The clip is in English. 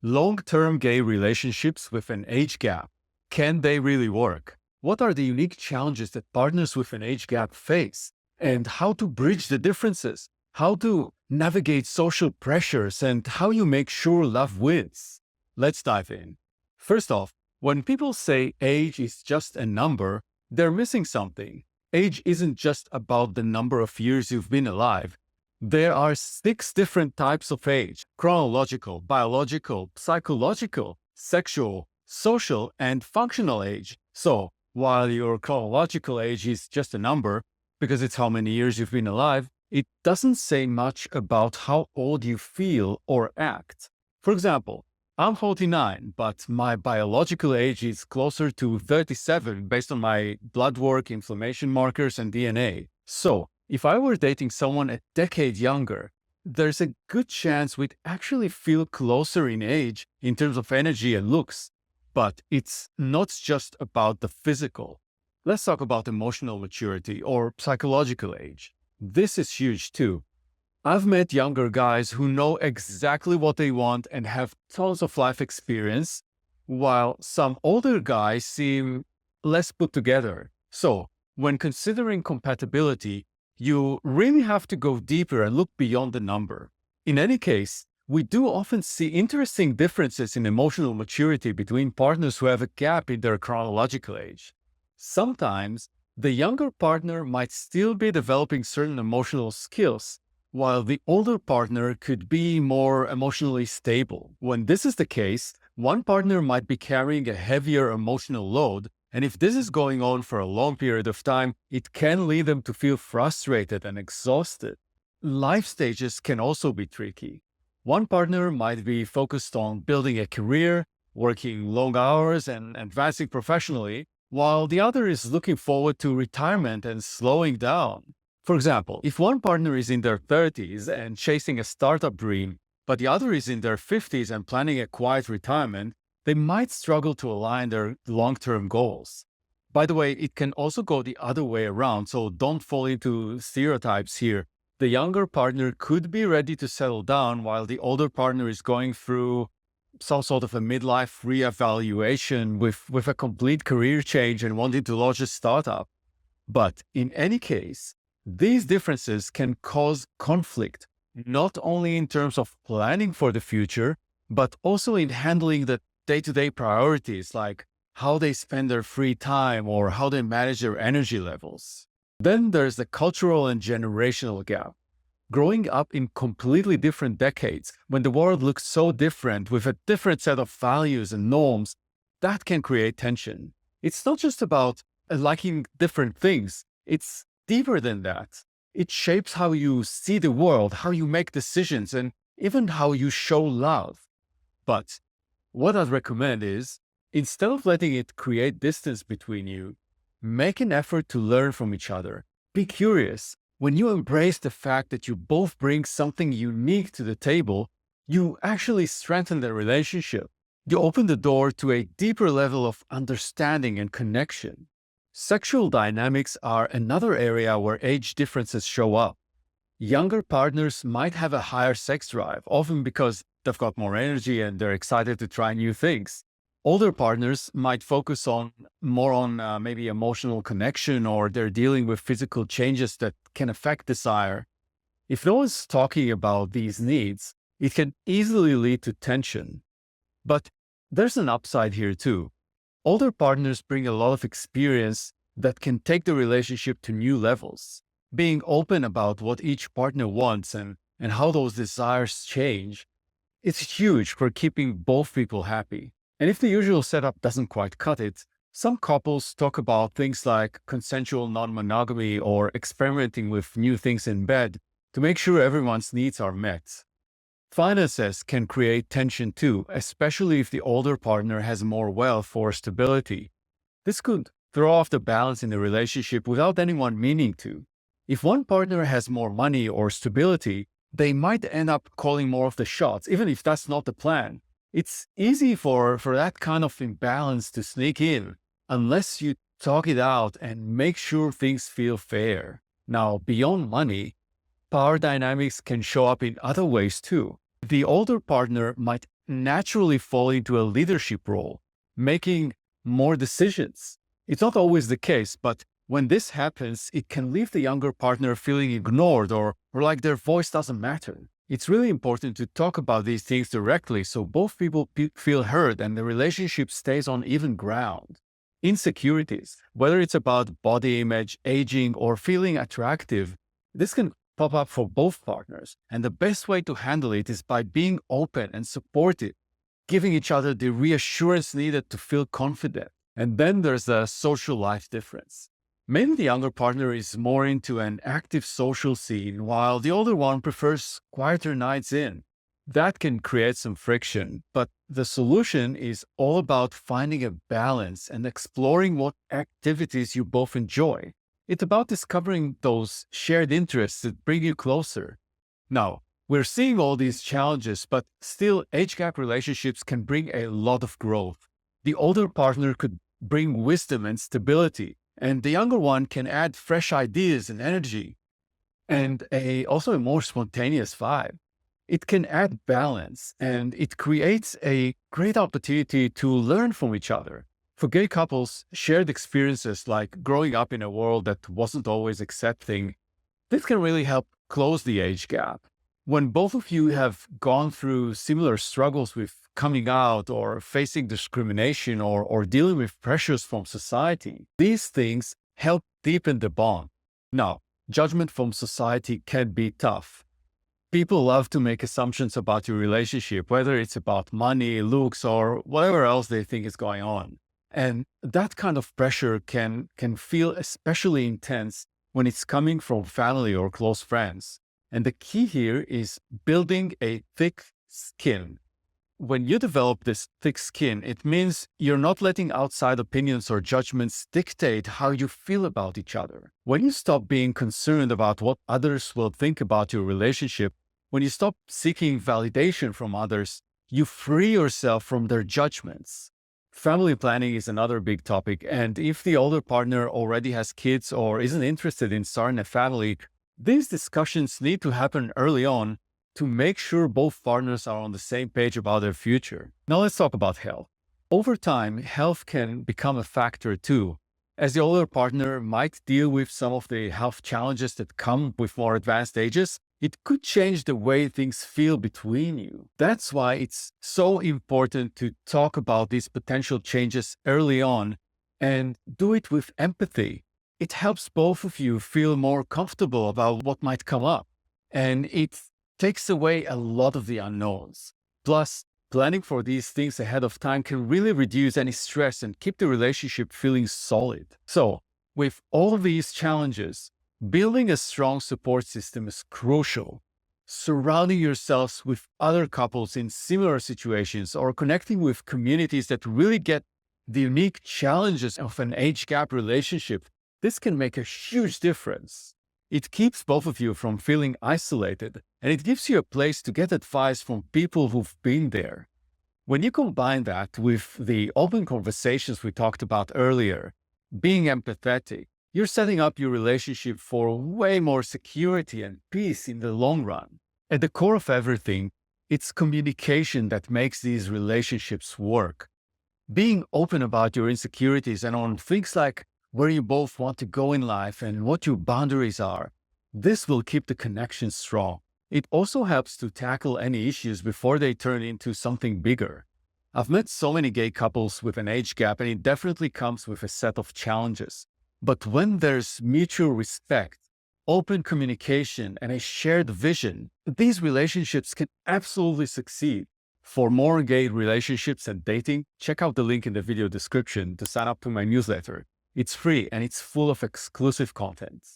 Long-term gay relationships with an age gap. Can they really work? What are the unique challenges that partners with an age gap face? And how to bridge the differences? How to navigate social pressures and how you make sure love wins? Let's dive in. First off, when people say age is just a number, they're missing something. Age isn't just about the number of years you've been alive. There are 6 different types of age: chronological, biological, psychological, sexual, social, and functional age. So, while your chronological age is just a number, because it's how many years you've been alive, it doesn't say much about how old you feel or act. For example, I'm 49, but my biological age is closer to 37 based on my blood work, inflammation markers, and DNA. So, if I were dating someone a decade younger, there's a good chance we'd actually feel closer in age in terms of energy and looks. But it's not just about the physical. Let's talk about emotional maturity or psychological age. This is huge too. I've met younger guys who know exactly what they want and have tons of life experience, while some older guys seem less put together. So, when considering compatibility, you really have to go deeper and look beyond the number. In any case, we do often see interesting differences in emotional maturity between partners who have a gap in their chronological age. Sometimes, the younger partner might still be developing certain emotional skills, while the older partner could be more emotionally stable. When this is the case, one partner might be carrying a heavier emotional load, and if this is going on for a long period of time, it can lead them to feel frustrated and exhausted. Life stages can also be tricky. One partner might be focused on building a career, working long hours, and advancing professionally, while the other is looking forward to retirement and slowing down. For example, if one partner is in their 30s and chasing a startup dream, but the other is in their 50s and planning a quiet retirement, they might struggle to align their long-term goals. By the way, it can also go the other way around, so don't fall into stereotypes here. The younger partner could be ready to settle down while the older partner is going through some sort of a midlife reevaluation with a complete career change and wanting to launch a startup. But in any case, these differences can cause conflict, not only in terms of planning for the future, but also in handling the day-to-day priorities, like how they spend their free time or how they manage their energy levels. Then there's the cultural and generational gap. Growing up in completely different decades, when the world looks so different with a different set of values and norms, that can create tension. It's not just about liking different things. It's deeper than that. It shapes how you see the world, how you make decisions, and even how you show love. But what I'd recommend is, instead of letting it create distance between you, make an effort to learn from each other. Be curious. When you embrace the fact that you both bring something unique to the table, you actually strengthen the relationship. You open the door to a deeper level of understanding and connection. Sexual dynamics are another area where age differences show up. Younger partners might have a higher sex drive, often because they've got more energy and they're excited to try new things. Older partners might focus more on maybe emotional connection, or they're dealing with physical changes that can affect desire. If no one's talking about these needs, it can easily lead to tension. But there's an upside here too. Older partners bring a lot of experience that can take the relationship to new levels. Being open about what each partner wants and how those desires change, it's huge for keeping both people happy. And if the usual setup doesn't quite cut it, some couples talk about things like consensual non-monogamy or experimenting with new things in bed to make sure everyone's needs are met. Finances can create tension too, especially if the older partner has more wealth or stability. This could throw off the balance in the relationship without anyone meaning to. If one partner has more money or stability, they might end up calling more of the shots, even if that's not the plan. It's easy for that kind of imbalance to sneak in unless you talk it out and make sure things feel fair. Now, beyond money, power dynamics can show up in other ways too. The older partner might naturally fall into a leadership role, making more decisions. It's not always the case, but when this happens, it can leave the younger partner feeling ignored or like their voice doesn't matter. It's really important to talk about these things directly so both people feel heard and the relationship stays on even ground. Insecurities, whether it's about body image, aging, or feeling attractive, this can pop up for both partners. And the best way to handle it is by being open and supportive, giving each other the reassurance needed to feel confident. And then there's the social life difference. Maybe the younger partner is more into an active social scene, while the older one prefers quieter nights in. That can create some friction, but the solution is all about finding a balance and exploring what activities you both enjoy. It's about discovering those shared interests that bring you closer. Now, we're seeing all these challenges, but still, age gap relationships can bring a lot of growth. The older partner could bring wisdom and stability, and the younger one can add fresh ideas and energy, and also a more spontaneous vibe. It can add balance, and it creates a great opportunity to learn from each other. For gay couples, shared experiences like growing up in a world that wasn't always accepting, this can really help close the age gap. When both of you have gone through similar struggles with coming out or facing discrimination or dealing with pressures from society, these things help deepen the bond. Now, judgment from society can be tough. People love to make assumptions about your relationship, whether it's about money, looks, or whatever else they think is going on. And that kind of pressure can feel especially intense when it's coming from family or close friends. And the key here is building a thick skin. When you develop this thick skin, it means you're not letting outside opinions or judgments dictate how you feel about each other. When you stop being concerned about what others will think about your relationship, when you stop seeking validation from others, you free yourself from their judgments. Family planning is another big topic, and if the older partner already has kids or isn't interested in starting a family, these discussions need to happen early on to make sure both partners are on the same page about their future. Now let's talk about health. Over time, health can become a factor too, as the older partner might deal with some of the health challenges that come with more advanced ages. It could change the way things feel between you. That's why it's so important to talk about these potential changes early on and do it with empathy. It helps both of you feel more comfortable about what might come up, and it takes away a lot of the unknowns. Plus, planning for these things ahead of time can really reduce any stress and keep the relationship feeling solid. So, with all of these challenges, building a strong support system is crucial. Surrounding yourselves with other couples in similar situations or connecting with communities that really get the unique challenges of an age gap relationship, this can make a huge difference. It keeps both of you from feeling isolated, and it gives you a place to get advice from people who've been there. When you combine that with the open conversations we talked about earlier, being empathetic, you're setting up your relationship for way more security and peace in the long run. At the core of everything, it's communication that makes these relationships work. Being open about your insecurities and on things like where you both want to go in life and what your boundaries are, this will keep the connection strong. It also helps to tackle any issues before they turn into something bigger. I've met so many gay couples with an age gap, and it definitely comes with a set of challenges. But when there's mutual respect, open communication, and a shared vision, these relationships can absolutely succeed. For more gay relationships and dating, check out the link in the video description to sign up to my newsletter. It's free and it's full of exclusive content.